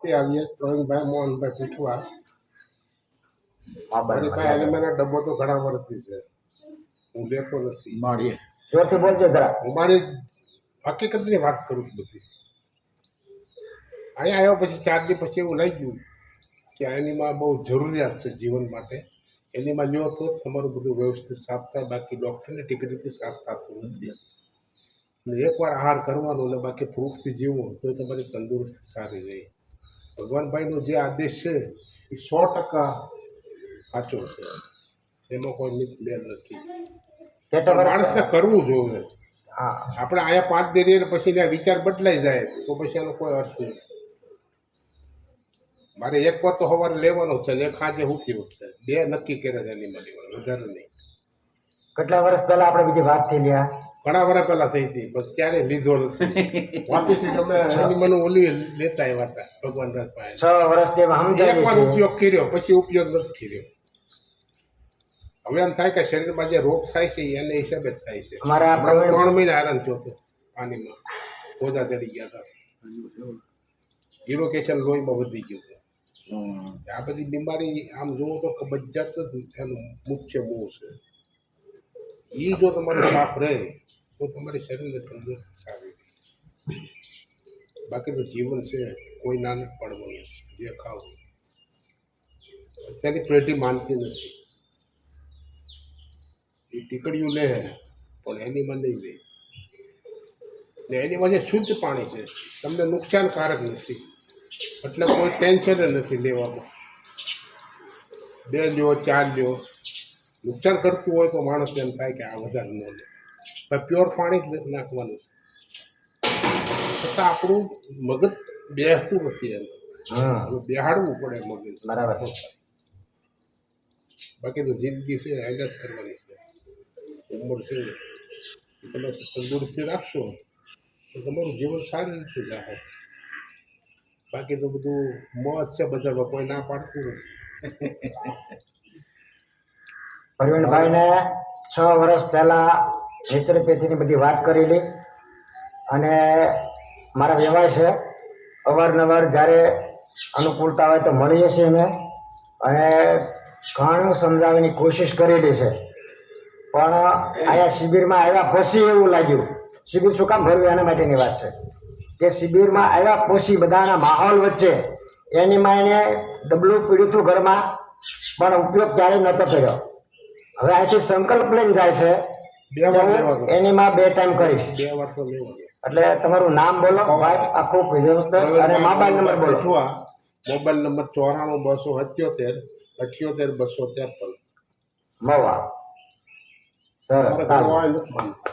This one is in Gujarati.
વખતે આવીએ પ્રવીણભાઈ મોહનભાઈ પીઠવા મારી પાસે એલિમેના ડબ્બો તો ઘણા વર્ષથી છે, હું લેતો નથી. મળીએ જોરથી બોલજો જરા. હું મારી હકીકતની વાત કરું છું બધી. અહીંયા આવ્યા પછી 4 દી પછી એવું લાગ્યું કે એનીમાં બહુ જરૂરિયાત છે જીવન માટે. એનીમાં લ્યો તો તમારું બધું વ્યવસ્થિત સાફ થાય, બાકી ડૉક્ટરની ટિકિટથી સાફ થતું નથી. અને એકવાર આહાર કરવાનો ને બાકી ફ્રૂટથી જીવો તો તમારી તંદુરસ્તી સારી રહે. ભગવાનભાઈનો જે આદેશ છે એ 100% સાચો છે, એમાં કોઈ મિસમેચ નથી. માણસે કરવું જોઈએ. હા, આપણે અહીંયા 5 દી રહીએ પછી એના વિચાર બદલાઈ જાય તો પછી એનો કોઈ અર્થ નથી. મારે એક વાર તો સવારે લેવાનો છે ને એક સાંજે ઉઠી ઉઠશે, 2 નક્કી કરે છે એની મારી વધારે નહીં. કેટલા વર્ષ પહેલા આપણે બીજી વાત થઈ લ્યા? ઘણા વર્ષ પહેલા થઈ હતી, બસ ત્યારે લીધો નથી. વાપસ તમે એની મને ઓલી લેતા આવ્યા હતા ભગવાન દાસ પાસે. 6 વર્ષથી સમજાય એકવાર છે. ઉપયોગ કર્યો પછી ઉપયોગ નથી કર્યો. હવે એમ થાય કે શરીરમાં જે રોગ થાય છે એને હિસાબે જ થાય છે. અમારા આ 3 મહિના હેરાન થયો હતો પાણીમાં, પોજા ચડી ગયા હતા, યુરોકેશન લોહીમાં વધી ગયું હતું. આ બધી બીમારી આમ જુઓ તો કબજિયાત જ એનું મુખ્ય મૂળ છે. એ જો તમારું સાફ રહે તો તમારી શરીરને તંદુરસ્તી સારી રહે. બાકી તો જીવન છે કોઈ ના નથી પડવાનું, જે ખાવું. અત્યારની પેઢી માનતી નથી. એ ટીકડીઓ લે પણ એનીમાં નહીં લે. ને એનીમાં જે શુદ્ધ પાણી છે તમને નુકસાનકારક નથી, એટલે કોઈ ટેન્શન નથી લેવામાં. 2 લ્યો 4 લ્યો, નુકસાન કરતું હોય તો માણસને એમ થાય કે આ વધારે ન લે. પણ પ્યોર પાણી જ નાખવાનું. છતાં આપણું મગજ બેસતું નથી એમ, બેહાડવું પડે મગજ. બરાબર. બાકી તો જિંદગી છે એને જ કરવાની છે. ઉંમર છે તમે તંદુરસ્તી રાખશો તો તમારું જીવન સારી રીતે જાય. બાકી તો બધું મોજ છે બજારમાં, કોઈ ના પાડતું નથી. પ્રવીણભાઈને 6 વર્ષ પહેલા નેચરોપેથીની બધી વાત કરેલી અને મારા વ્યવહાર છે અવારનવાર જ્યારે અનુકૂળતા હોય તો મળીએ છીએ અમે અને ઘણું સમજાવવાની કોશિશ કરેલી છે. પણ અહીંયા શિબિરમાં આવ્યા પછી એવું લાગ્યું, શિબિર શું કામ ભરવું એના માટેની વાત છે કે શિબિરમાં આવ્યા પછી બધાના માહોલ વચ્ચે એનીમાં એને ડબલું પીડ્યું હતું ઘરમાં, પણ ઉપયોગ ક્યારેય નહોતો કર્યો. હવે અહીંથી સંકલ્પ લઈને જાય છે 2 વાર લેવાનો, એનીમાં 2 ટાઈમ કરીશ. 2 વાર તો લેવાનો. એટલે તમારું નામ બોલો ભાઈ, આખું વ્યવસ્થિત, અને મોબાઈલ નંબર બોલો. Mobile number 94 277 78 253. મવા સરસ. મારે ઘણું આ નથી માનતા.